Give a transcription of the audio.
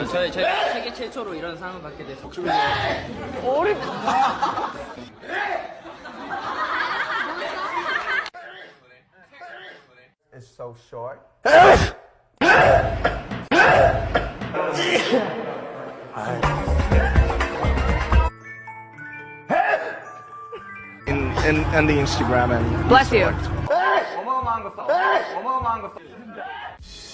저희가 세계 최초로 이런 상을 받게 됐어요. It's so short. in the Instagram and Bless you. 어마어마한 거 써. 어마어마한 거 써.